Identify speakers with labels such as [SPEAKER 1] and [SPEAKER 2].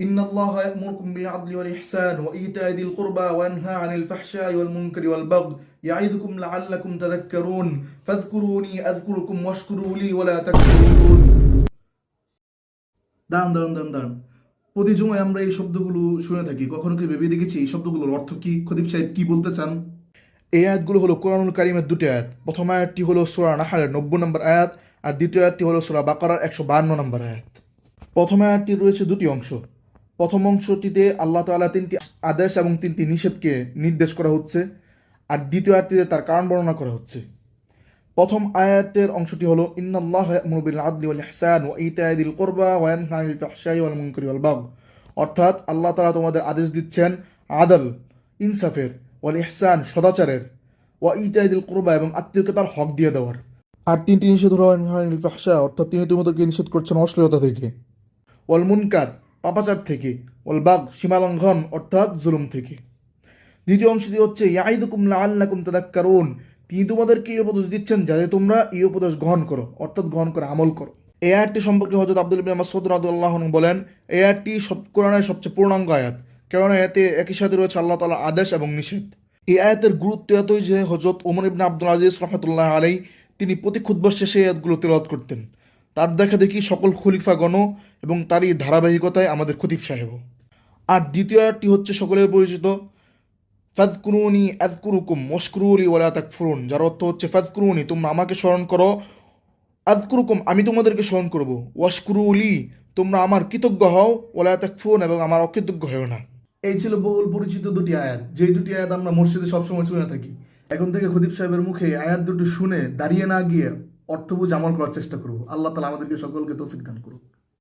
[SPEAKER 1] ইন্নাল্লাহা ইয়া'মুরুকুম বিল আদলি ওয়াল ইহসান ওয়া ইতা'i যিল কুরবা ওয়া ইয়ানহা 'আনিল ফাহশা'i ওয়াল মুনকারি ওয়াল বাগই ইয়া'iদুকুম লা'আল্লাকুম তাযাক্কারুন ফাযকুরুনি আযকুরুকুম ওয়াশকুরু লি ওয়া লা তাকফুরুন। দাঁড়ান। প্রতি জুমায় আমরা এই শব্দগুলো শুনে থাকি, কখনো কি ভেবে দেখেছি এই শব্দগুলোর অর্থ কি? খতিব সাহেব কি বলতে চান? এই আয়াতগুলো হলো কোরআনুল কারীমের দুটি আয়াত। প্রথম আয়াতটি হলো সূরা নাহলের 90 নম্বর আয়াত, আর দ্বিতীয় আয়াতটি হলো সূরা বাকারার 152 নম্বর আয়াত। প্রথম আয়াতটি রয়েছে দুটি অংশ। প্রথম অংশটিতে আল্লাহ তাআলা 3টি আদেশ এবং 3টি নিষেধকে নির্দেশ করা হচ্ছে, আর দ্বিতীয় আয়াতটিতে তার কারণ বর্ণনা করা হচ্ছে। প্রথম আয়াতের অংশটি হলো ইন্নাল্লাহা ইয়া'মুরু বিল আদলি ওয়াল ইহসান ওয়া ইতা'i যিল কুরবা ওয়া ইয়ানহা 'আনিল ফাহশাই ওয়াল মুনকারি ওয়াল বাগই, অর্থাৎ আল্লাহ তাআলা তোমাদের আদেশ দিচ্ছেন আদল, ইনসাফের, ওয়াল ইহসান, সদাচারের, ওয়া ইতা'i যিল কুরবা এবং আত্মীয়তার হক দিয়ে দেওয়ার। আর 3টি নিষেধ হলো আনিল ফাহশা, অর্থাৎ তিনি তোমাদেরকে নিষেধ করছেন অশ্লীলতা থেকে, ওয়াল মুনকার, পাপাচার থেকে, ওয়াল বাগ, সীমালঙ্ঘন অর্থাৎ জুলুম থেকে। দ্বিতীয় অংশটি হচ্ছে ইয়াইদুকুম লাআল্লাকুম তাযাক্কারুন, তিনি তোমাদেরকে এই উপদেশ দিচ্ছেন যাতে তোমরা এই উপদেশ গ্রহণ করো, অর্থাৎ গ্রহণ করে আমল করো। এই আয়াতটি সম্পর্কে হযরত আব্দুল্লাহ ইবনে মাসউদ রাদিয়াল্লাহু আনহু বলেন, এই আয়াতটি কোরআনের সবচেয়ে পূর্ণাঙ্গ আয়াত, কারণ এতে একই সাথে রয়েছে আল্লাহ তাআলার আদেশ এবং নিষেধ। এই আয়াতের গুরুত্ব এতই যে হযরত ওমর ইবনে আব্দুল আজিজ রাহমাতুল্লাহি আলাইহি তিনি প্রতি খুতবার শেষে এই আয়াতগুলো তেলাওয়াত করতেন। তার দেখা দেখি সকল খলিফাগণ এবং তারই ধারাবাহিকতায় আমাদের খতিব সাহেবও। আর দ্বিতীয় আয়াতটি হচ্ছে সকলের পরিচিত ফাযকুরুনি আযকুরুকুম ওয়াশকুরু লি ওয়া লা তাকফুরুন, যার অর্থ হচ্ছে ফাযকুরুনি, তোমরা আমাকে স্মরণ করো, আযকুরুকুম, আমি তোমাদেরকে স্মরণ করব, ওয়াশকুরু লি, তোমরা আমার কৃতজ্ঞ হও, ওয়া লা তাকফুরুন, এবং আমার অকৃতজ্ঞ হও না। এই ছিল বহুল পরিচিত দুটি আয়াত, যেই দুটি আয়াত আমরা মসজিদে সবসময় শুনে থাকি। এখন থেকে খতিব সাহেবের মুখে আয়াত দুটি শুনে দাঁড়িয়ে না গিয়ে অর্থ বুঝে আমল করার চেষ্টা করব। আল্লাহ তাআলা আমাদেরকে সকলকে তৌফিক দান করুন।